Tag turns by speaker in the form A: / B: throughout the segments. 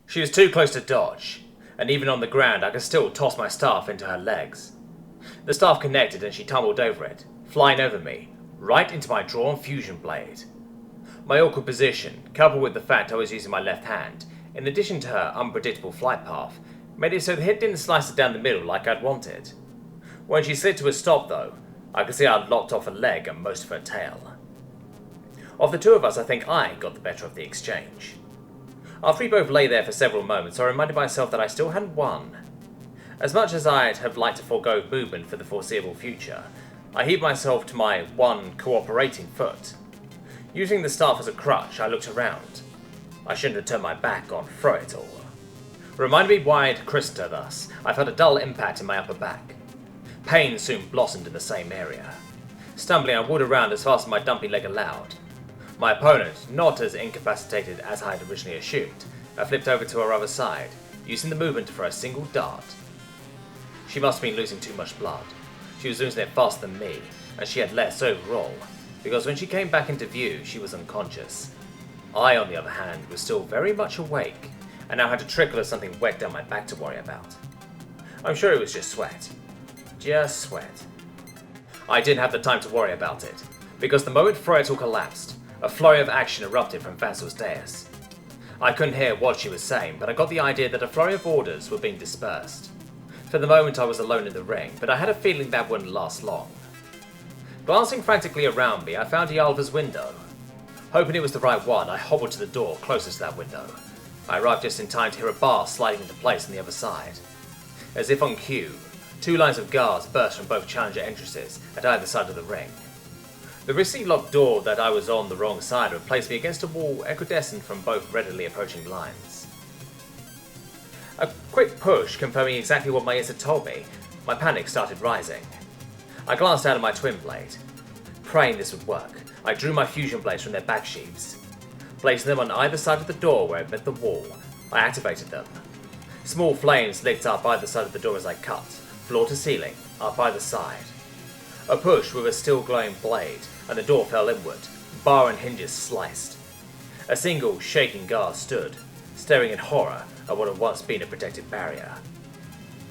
A: She was too close to dodge, and even on the ground I could still toss my staff into her legs. The staff connected and she tumbled over it, flying over me, right into my drawn fusion blade. My awkward position, coupled with the fact I was using my left hand, in addition to her unpredictable flight path, made it so the hit didn't slice it down the middle like I'd wanted. When she slid to a stop though, I could see I'd lopped off a leg and most of her tail. Of the two of us, I think I got the better of the exchange. After we both lay there for several moments, I reminded myself that I still hadn't won. As much as I'd have liked to forego movement for the foreseeable future, I heaved myself to my one cooperating foot. Using the staff as a crutch, I looked around. I shouldn't have turned my back on Vaurigaud. Reminded me why I'd christened her thus, I felt a dull impact in my upper back. Pain soon blossomed in the same area. Stumbling, I wheeled around as fast as my dumpy leg allowed. My opponent, not as incapacitated as I had originally assumed, I flipped over to her other side, using the movement for a single dart. She must have been losing too much blood. She was losing it faster than me, and she had less overall, because when she came back into view, she was unconscious. I, on the other hand, was still very much awake, and now had a trickle of something wet down my back to worry about. I'm sure it was just sweat. Just sweat. I didn't have the time to worry about it, because the moment Vaurigaud collapsed, a flurry of action erupted from Vansel's dais. I couldn't hear what she was saying, but I got the idea that a flurry of orders were being dispersed. For the moment I was alone in the ring, but I had a feeling that wouldn't last long. Glancing frantically around me, I found Ialva's window. Hoping it was the right one, I hobbled to the door closest to that window. I arrived just in time to hear a bar sliding into place on the other side. As if on cue, 2 lines of guards burst from both challenger entrances at either side of the ring. The risky locked door that I was on the wrong side of placed me against a wall equidistant from both readily approaching lines. A quick push confirming exactly what my ears had told me, my panic started rising. I glanced out at my twin blade. Praying this would work, I drew my fusion blades from their back sheaths. Placing them on either side of the door where it met the wall, I activated them. Small flames licked up either side of the door as I cut, floor to ceiling, up either side. A push with a still glowing blade, and the door fell inward, bar and hinges sliced. A single, shaking guard stood, staring in horror at what had once been a protected barrier.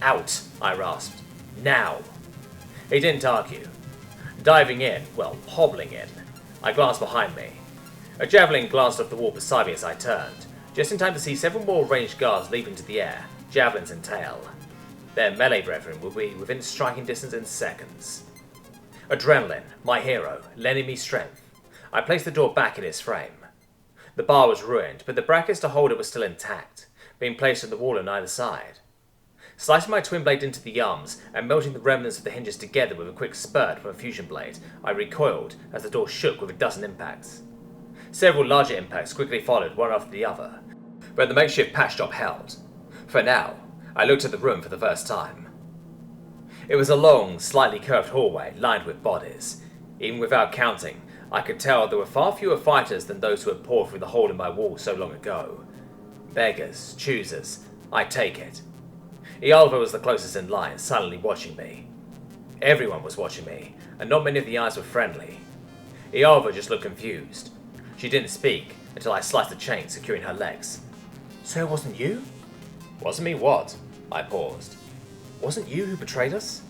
A: Out, I rasped. Now! He didn't argue. Diving in, well, hobbling in, I glanced behind me. A javelin glanced off the wall beside me as I turned, just in time to see several more ranged guards leap into the air, javelins in tail. Their melee brethren would be within striking distance in seconds. Adrenaline, my hero, lending me strength. I placed the door back in its frame. The bar was ruined, but the brackets to hold it were still intact, being placed on the wall on either side. Slicing my twin blade into the arms and melting the remnants of the hinges together with a quick spurt from a fusion blade, I recoiled as the door shook with a dozen impacts. Several larger impacts quickly followed one after the other, but the makeshift patch job held. For now, I looked at the room for the first time. It was a long, slightly curved hallway lined with bodies. Even without counting, I could tell there were far fewer fighters than those who had poured through the hole in my wall so long ago. Beggars, choosers, I take it. Ialva was the closest in line, silently watching me. Everyone was watching me, and not many of the eyes were friendly. Ialva just looked confused. She didn't speak until I sliced the chain securing her legs. So it wasn't you? Wasn't me what? I paused. Wasn't you who betrayed us?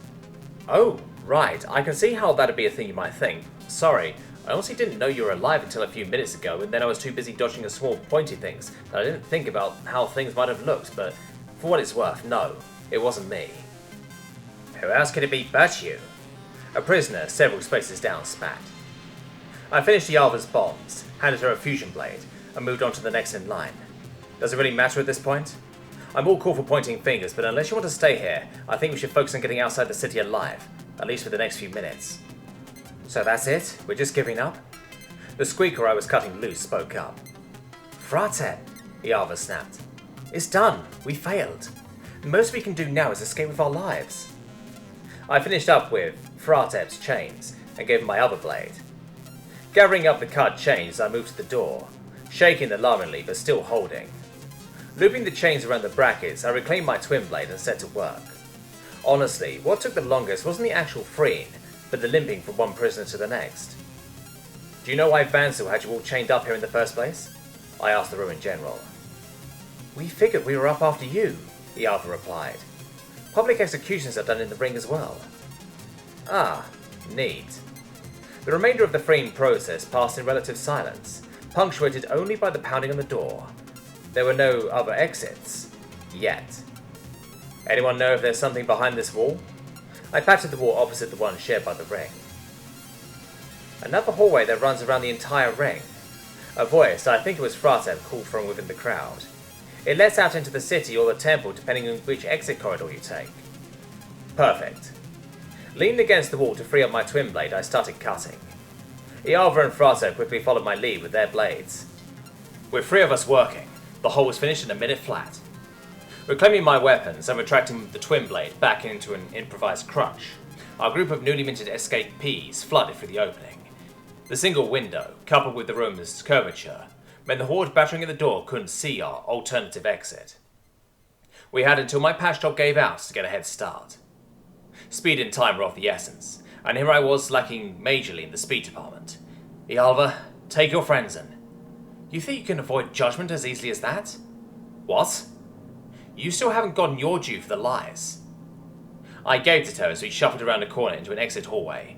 A: Oh, right, I can see how that'd be a thing you might think. Sorry, I honestly didn't know you were alive until a few minutes ago, and then I was too busy dodging the small pointy things that I didn't think about how things might have looked, but for what it's worth, no, it wasn't me. Who else could it be but you? A prisoner several spaces down spat. I finished Ialva's bonds, handed her a fusion blade, and moved on to the next in line. Does it really matter at this point? I'm all cool for pointing fingers, but unless you want to stay here, I think we should focus on getting outside the city alive, at least for the next few minutes. So that's it? We're just giving up? The squeaker I was cutting loose spoke up. Mrfaye, Ialva snapped. It's done. We failed. The most we can do now is escape with our lives. I finished up with Mrfaye's chains and gave him my other blade. Gathering up the cut chains, I moved to the door, shaking alarmingly but still holding. Looping the chains around the brackets, I reclaimed my twin blade and set to work. Honestly, what took the longest wasn't the actual freeing, but the limping from one prisoner to the next. Do you know why Vansel had you all chained up here in the first place? I asked the room in general. We figured we were up after you, Iava replied. Public executions are done in the ring as well. Ah, neat. The remainder of the freeing process passed in relative silence, punctuated only by the pounding on the door. There were no other exits. Yet. Anyone know if there's something behind this wall? I patted the wall opposite the one shared by the ring. Another hallway that runs around the entire ring. A voice, I think it was Mrfaye, called from within the crowd. It lets out into the city or the temple depending on which exit corridor you take. Perfect. Leaning against the wall to free up my twin blade, I started cutting. Iava and Mrfaye quickly followed my lead with their blades. With 3 of us working, the hole was finished in a minute flat. Reclaiming my weapons and retracting the twin blade back into an improvised crutch, our group of newly minted escapees flooded through the opening. The single window, coupled with the room's curvature, meant the horde battering at the door couldn't see our alternative exit. We had until my patch top gave out to get a head start. Speed and time were of the essence, and here I was lacking majorly in the speed department. Iava, take your friends in. You think you can avoid judgment as easily as that? What? You still haven't gotten your due for the lies. I gaped at her as we shuffled around a corner into an exit hallway.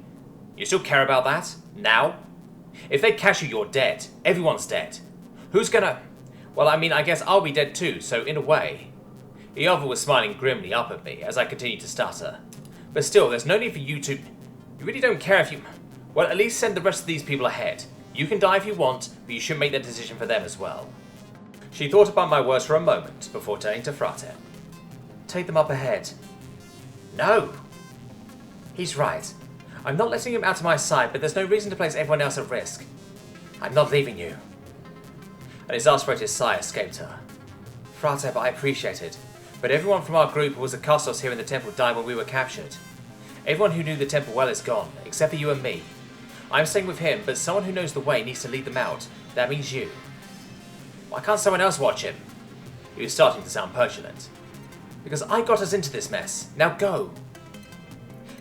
A: You still care about that? Now? If they catch you, you're dead. Everyone's dead. Who's gonna... Well, I mean, I guess I'll be dead too, so in a way. Iava was smiling grimly up at me as I continued to stutter. But still, there's no need for you to... You really don't care if you... Well, at least send the rest of these people ahead. You can die if you want, but you should make that decision for them as well. She thought about my words for a moment before turning to Mrfaye. Take them up ahead. No! He's right. I'm not letting him out of my sight, but there's no reason to place everyone else at risk. I'm not leaving you. An exasperated sigh escaped her. Mrfaye, I appreciate it, but everyone from our group who was a custos here in the temple died when we were captured. Everyone who knew the temple well is gone, except for you and me. I'm staying with him, but someone who knows the way needs to lead them out. That means you. Why can't someone else watch him? He was starting to sound petulant. Because I got us into this mess. Now go!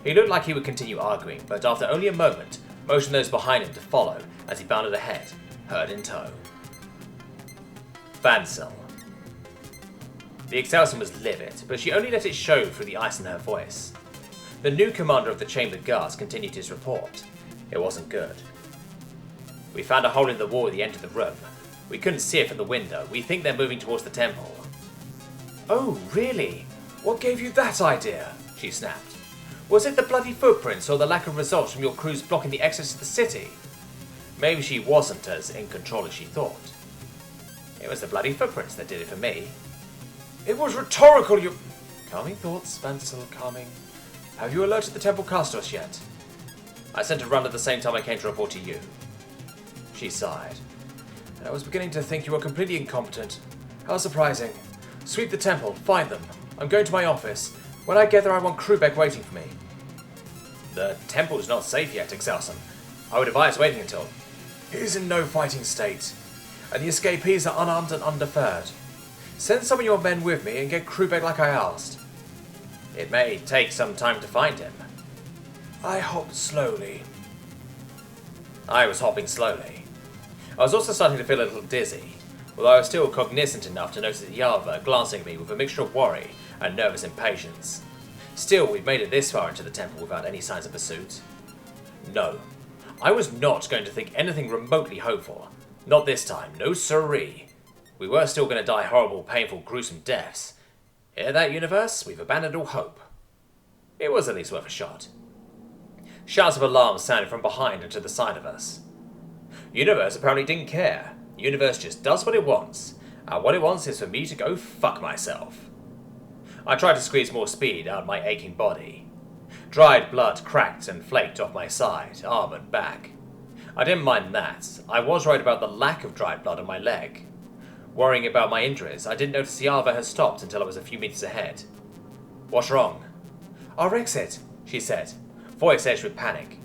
A: He looked like he would continue arguing, but after only a moment, motioned those behind him to follow as he bounded ahead, herd in tow. Vansel. The exhaustion was livid, but she only let it show through the ice in her voice. The new commander of the chamber guards continued his report. It wasn't good. We found a hole in the wall at the end of the room. We couldn't see it from the window. We think they're moving towards the temple. Oh, really? What gave you that idea? She snapped. Was it the bloody footprints or the lack of results from your crews blocking the access to the city? Maybe she wasn't as in control as she thought. It was the bloody footprints that did it for me. It was rhetorical, you... Calming thoughts, Vansel, calming. Have you alerted the temple custos yet? I sent a run at the same time I came to report to you. She sighed. And I was beginning to think you were completely incompetent. How surprising. Sweep the temple, find them. I'm going to my office. When I get there, I want Krubeck waiting for me. The temple's not safe yet, Excelson. I would advise waiting until... He's in no fighting state, and the escapees are unarmed and undeterred. Send some of your men with me and get Krubeck like I asked. It may take some time to find him. I hopped slowly. I was hopping slowly. I was also starting to feel a little dizzy, although I was still cognizant enough to notice Iava glancing at me with a mixture of worry and nervous impatience. Still, we'd made it this far into the temple without any signs of pursuit. No, I was not going to think anything remotely hopeful. Not this time, no siree. We were still going to die horrible, painful, gruesome deaths. In that universe, we've abandoned all hope. It was at least worth a shot. Shouts of alarm sounded from behind and to the side of us. Universe apparently didn't care. Universe just does what it wants, and what it wants is for me to go fuck myself. I tried to squeeze more speed out of my aching body. Dried blood cracked and flaked off my side, arm and back. I didn't mind that. I was worried about the lack of dried blood on my leg. Worrying about my injuries, I didn't notice Iava had stopped until I was a few meters ahead. What's wrong? Our exit, she said, voice edged with panic.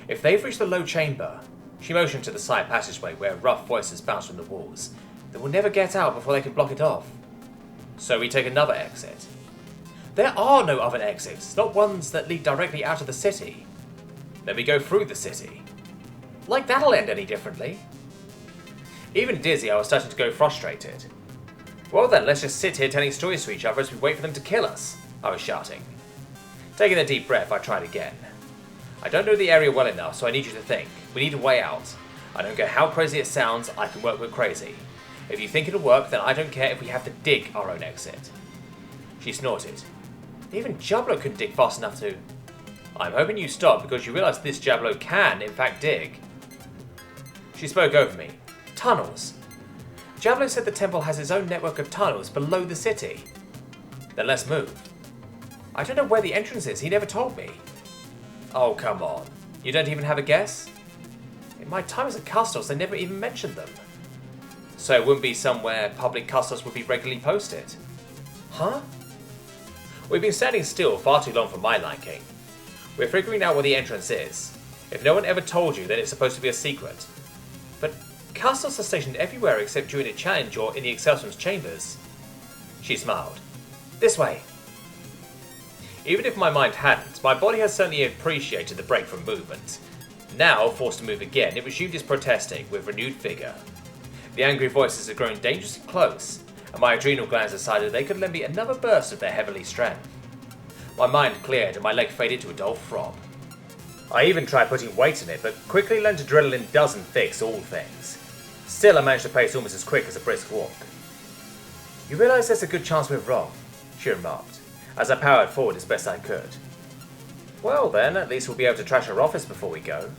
A: If they've reached the low chamber, she motioned to the side passageway where rough voices bounced from the walls, they will never get out before they can block it off. So we take another exit. There are no other exits, not ones that lead directly out of the city. Then we go through the city. Like that'll end any differently. Even dizzy, I was starting to go frustrated. Well then, let's just sit here telling stories to each other as we wait for them to kill us, I was shouting. Taking a deep breath, I tried again. I don't know the area well enough, so I need you to think. We need a way out. I don't care how crazy it sounds, I can work with crazy. If you think it'll work, then I don't care if we have to dig our own exit. She snorted. Even Jablo couldn't dig fast enough to... I'm hoping you stop because you realise this Jablo can, in fact, dig. She spoke over me. Tunnels. Jablo said the temple has its own network of tunnels below the city. Then let's move. I don't know where the entrance is, he never told me. Oh, come on. You don't even have a guess? In my time as a custos, they never even mentioned them. So it wouldn't be somewhere public custos would be regularly posted. Huh? We've been standing still far too long for my liking. We're figuring out where the entrance is. If no one ever told you, then it's supposed to be a secret. But custos are stationed everywhere except during a challenge or in the Excelsum's chambers. She smiled. This way. Even if my mind hadn't, my body has certainly appreciated the break from movement. Now, forced to move again, it resumed its protesting with renewed vigour. The angry voices had grown dangerously close, and my adrenal glands decided they could lend me another burst of their heavenly strength. My mind cleared and my leg faded to a dull throb. I even tried putting weight in it, but quickly learned adrenaline doesn't fix all things. Still, I managed to pace almost as quick as a brisk walk. You realise there's a good chance we're wrong, she remarked, as I powered forward as best I could. Well then, at least we'll be able to trash our office before we go.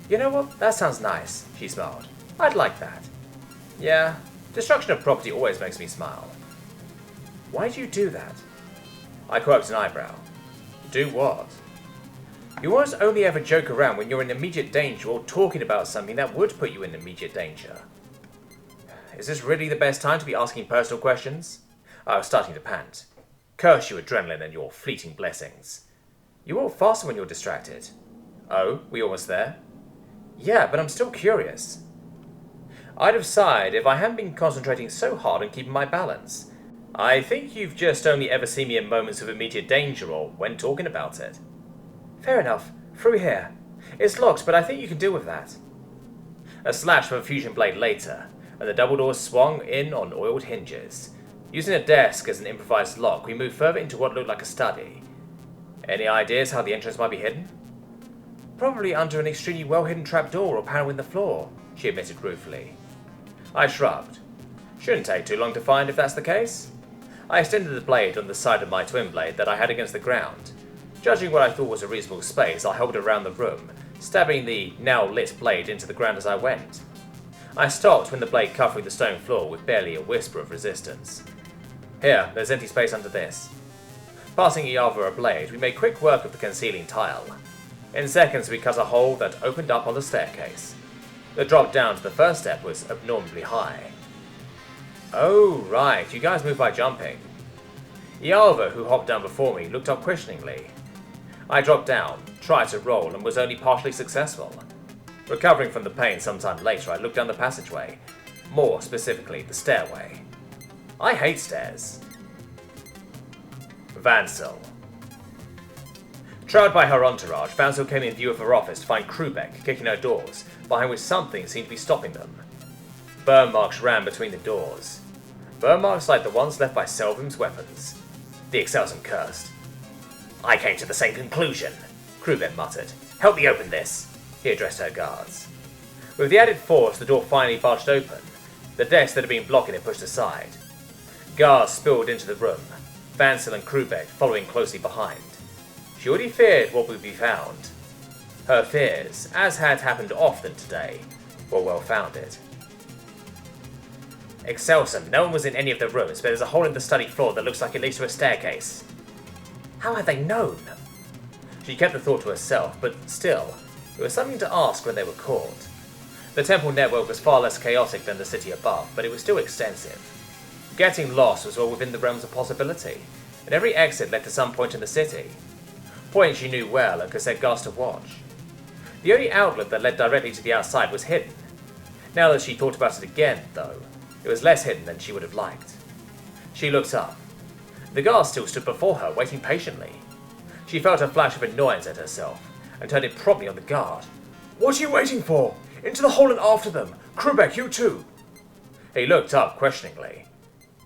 A: You know what? That sounds nice, she smiled. I'd like that. Yeah, destruction of property always makes me smile. Why do you do that? I quirked an eyebrow. Do what? You almost only ever joke around when you're in immediate danger or talking about something that would put you in immediate danger. Is this really the best time to be asking personal questions? I was starting to pant. Curse you, adrenaline, and your fleeting blessings. You walk faster when you're distracted. Oh, we almost there? Yeah, but I'm still curious. I'd have sighed if I hadn't been concentrating so hard on keeping my balance. I think you've just only ever seen me in moments of immediate danger or when talking about it. Fair enough. Through here. It's locked, but I think you can deal with that. A slash from a fusion blade later, and the double doors swung in on oiled hinges. Using a desk as an improvised lock, we moved further into what looked like a study. Any ideas how the entrance might be hidden? Probably under an extremely well-hidden trapdoor or panel in the floor, she admitted ruefully. I shrugged. Shouldn't take too long to find if that's the case. I extended the blade on the side of my twin blade that I had against the ground. Judging what I thought was a reasonable space, I held it around the room, stabbing the now-lit blade into the ground as I went. I stopped when the blade cut through the stone floor with barely a whisper of resistance. Here, there's empty space under this. Passing Iava a blade, we made quick work of the concealing tile. In seconds, we cut a hole that opened up on the staircase. The drop down to the first step was abnormally high. Oh, right, you guys move by jumping. Iava, who hopped down before me, looked up questioningly. I dropped down, tried to roll, and was only partially successful. Recovering from the pain sometime later, I looked down the passageway. More specifically, the stairway. I hate stairs. Vansel. Trailed by her entourage, Vansel came in view of her office to find Krubeck kicking her doors, behind which something seemed to be stopping them. Burn marks ran between the doors. Burn marks like the ones left by Selvim's weapons. The Excelsum cursed. I came to the same conclusion, Krubeck muttered. Help me open this. He addressed her guards. With the added force, the door finally barged open. The desk that had been blocking it pushed aside. Guards spilled into the room, Vansel and Krubeck following closely behind. She already feared what would be found. Her fears, as had happened often today, were well founded. Excelsum, no one was in any of the rooms, but there's a hole in the study floor that looks like it leads to a staircase. How had they known? She kept the thought to herself, but still, it was something to ask when they were caught. The temple network was far less chaotic than the city above, but it was still extensive. Getting lost was well within the realms of possibility, and every exit led to some point in the city. Point she knew well and could set guards to watch. The only outlet that led directly to the outside was hidden. Now that she thought about it again, though, it was less hidden than she would have liked. She looked up. The guard still stood before her, waiting patiently. She felt a flash of annoyance at herself, and turned it promptly on the guard. What are you waiting for? Into the hole and after them! Krubeck, you too! He looked up questioningly.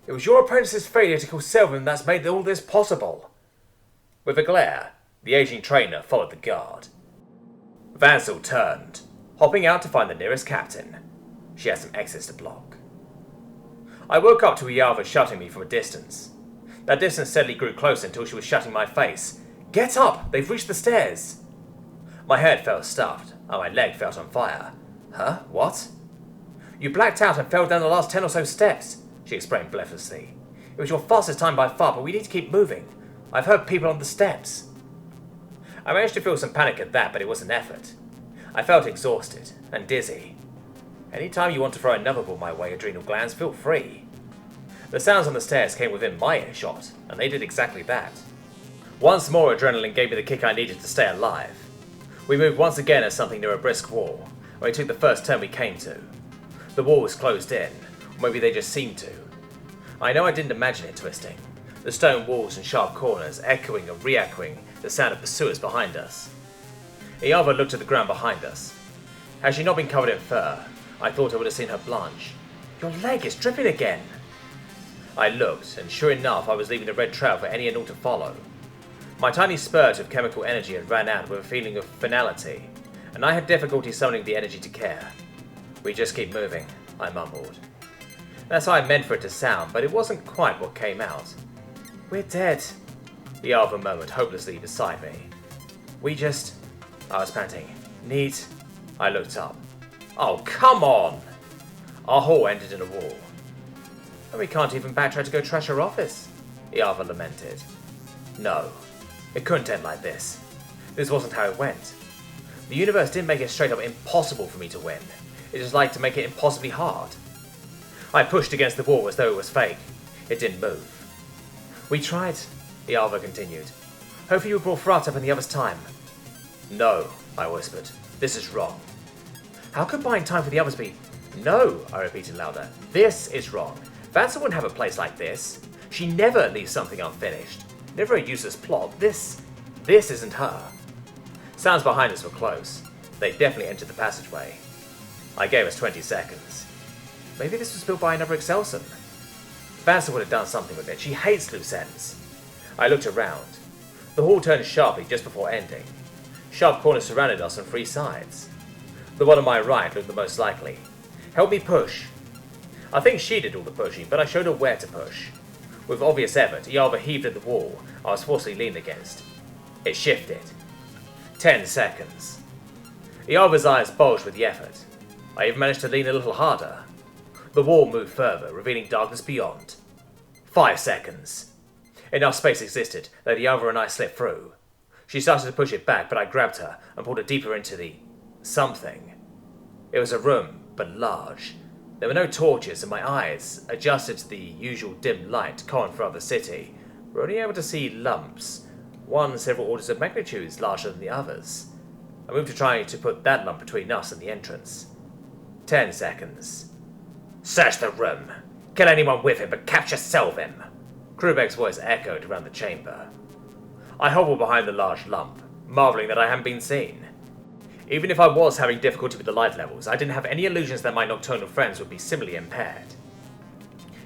A: It was your apprentice's failure to kill Sylvan that's made all this possible. With a glare, the aging trainer followed the guard. Vansel turned, hopping out to find the nearest captain. She had some exits to block. I woke up to Iava shutting me from a distance. That distance steadily grew closer until she was shutting my face. Get up! They've reached the stairs! My head felt stuffed, and my leg felt on fire. Huh? What? You blacked out and fell down the last 10 or so steps, she explained breathlessly. It was your fastest time by far, but we need to keep moving. I've heard people on the steps. I managed to feel some panic at that, but it was an effort. I felt exhausted and dizzy. Any time you want to throw another ball my way, adrenal glands, feel free. The sounds on the stairs came within my earshot, and they did exactly that. Once more, adrenaline gave me the kick I needed to stay alive. We moved once again as something near a brisk wall, where we took the first turn we came to. The wall was closed in, or maybe they just seemed to. I know I didn't imagine it twisting. The stone walls and sharp corners echoing and re-echoing the sound of pursuers behind us. Iava looked at the ground behind us. Had she not been covered in fur, I thought I would have seen her blanch. Your leg is dripping again! I looked, and sure enough I was leaving a red trail for any and all to follow. My tiny spurt of chemical energy had ran out with a feeling of finality, and I had difficulty summoning the energy to care. We just keep moving, I mumbled. That's how I meant for it to sound, but it wasn't quite what came out. We're dead, Iava murmured hopelessly beside me. I was panting. I looked up. Oh, come on! Our hall ended in a wall. And we can't even backtrack to go trash her office, Iava lamented. No, it couldn't end like this. This wasn't how it went. The universe didn't make it straight up impossible for me to win. It just liked to make it impossibly hard. I pushed against the wall as though it was fake. It didn't move. We tried, Iava continued. Hopefully you brought Frat up in the other's time. No, I whispered. This is wrong. How could buying time for the others be? No, I repeated louder. This is wrong. Vansel wouldn't have a place like this. She never leaves something unfinished. Never a useless plot. This isn't her. Sounds behind us were close. They definitely entered the passageway. I gave us 20 seconds. Maybe this was built by another Excelson. Vansel would have done something with it. She hates loose ends. I looked around. The hall turned sharply just before ending. Sharp corners surrounded us on three sides. The one on my right looked the most likely. Help me push. I think she did all the pushing, but I showed her where to push. With obvious effort, Iava heaved at the wall I was forcibly leaned against. It shifted. 10 seconds. Iava's eyes bulged with the effort. I even managed to lean a little harder. The wall moved further, revealing darkness beyond. 5 seconds. Enough space existed that Iava and I slipped through. She started to push it back, but I grabbed her and pulled her deeper into the something. It was a room, but large. There were no torches, and my eyes, adjusted to the usual dim light common throughout the city, were only able to see lumps, one several orders of magnitudes larger than the others. I moved to try to put that lump between us and the entrance. 10 seconds. Search the room. Kill anyone with him, but capture Selvin. Krubek's voice echoed around the chamber. I hobbled behind the large lump, marveling that I hadn't been seen. Even if I was having difficulty with the light levels, I didn't have any illusions that my nocturnal friends would be similarly impaired.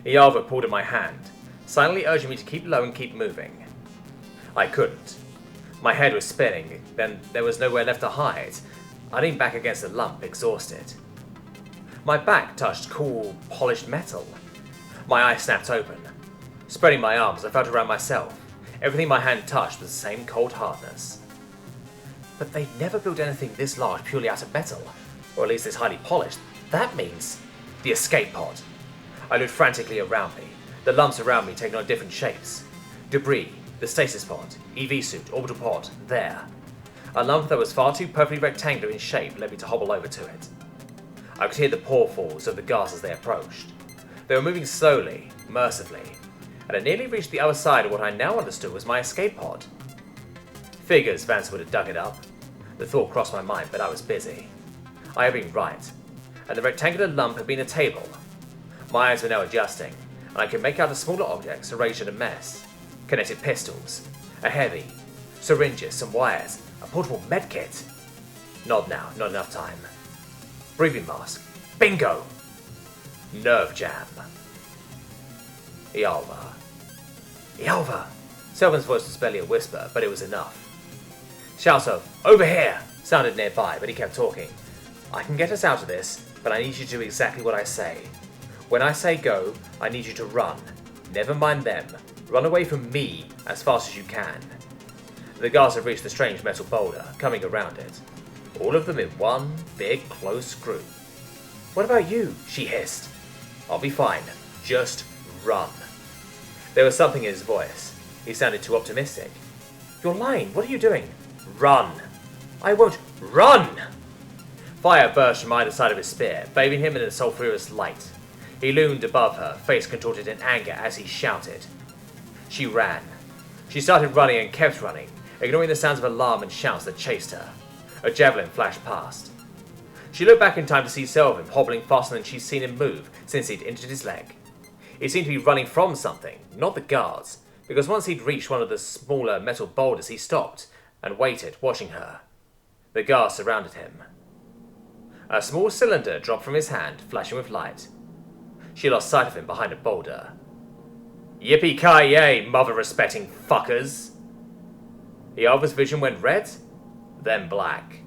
A: Iava pulled at my hand, silently urging me to keep low and keep moving. I couldn't. My head was spinning, then there was nowhere left to hide. I leaned back against the lump, exhausted. My back touched cool, polished metal. My eyes snapped open. Spreading my arms, I felt around myself. Everything my hand touched was the same cold hardness. But they'd never built anything this large purely out of metal, or at least this highly polished. That means the escape pod. I looked frantically around me, the lumps around me taking on different shapes. Debris, the stasis pod, EV suit, orbital pod, there. A lump that was far too perfectly rectangular in shape led me to hobble over to it. I could hear the paw falls of the guards as they approached. They were moving slowly, mercifully, and I nearly reached the other side of what I now understood was my escape pod. Figures Vance would have dug it up. The thought crossed my mind, but I was busy. I had been right, and the rectangular lump had been a table. My eyes were now adjusting, and I could make out the smaller objects arranged in a mess. Connected pistols, a heavy, syringes, some wires, a portable medkit. Not now, not enough time. Breathing mask. Bingo! Nerve jam. Ialva. Ialva! Selvin's voice was barely a whisper, but it was enough. Shouts of, "Over here!" sounded nearby, but he kept talking. "I can get us out of this, but I need you to do exactly what I say. When I say go, I need you to run. Never mind them. Run away from me as fast as you can." The guards had reached the strange metal boulder, coming around it. All of them in one big, close group. "What about you?" she hissed. "I'll be fine. Just run." There was something in his voice. He sounded too optimistic. "You're lying. What are you doing?" "Run." "I won't." "Run!" Fire burst from either side of his spear, bathing him in a sulphurous light. He loomed above her, face contorted in anger as he shouted. She ran. She started running and kept running, ignoring the sounds of alarm and shouts that chased her. A javelin flashed past. She looked back in time to see Selvin hobbling faster than she'd seen him move since he'd injured his leg. He seemed to be running from something, not the guards, because once he'd reached one of the smaller metal boulders, he stopped and waited, watching her. The guards surrounded him. A small cylinder dropped from his hand, flashing with light. She lost sight of him behind a boulder. "Yippee-ki-yay, mother-respecting fuckers!" Ialva's vision went red, then black.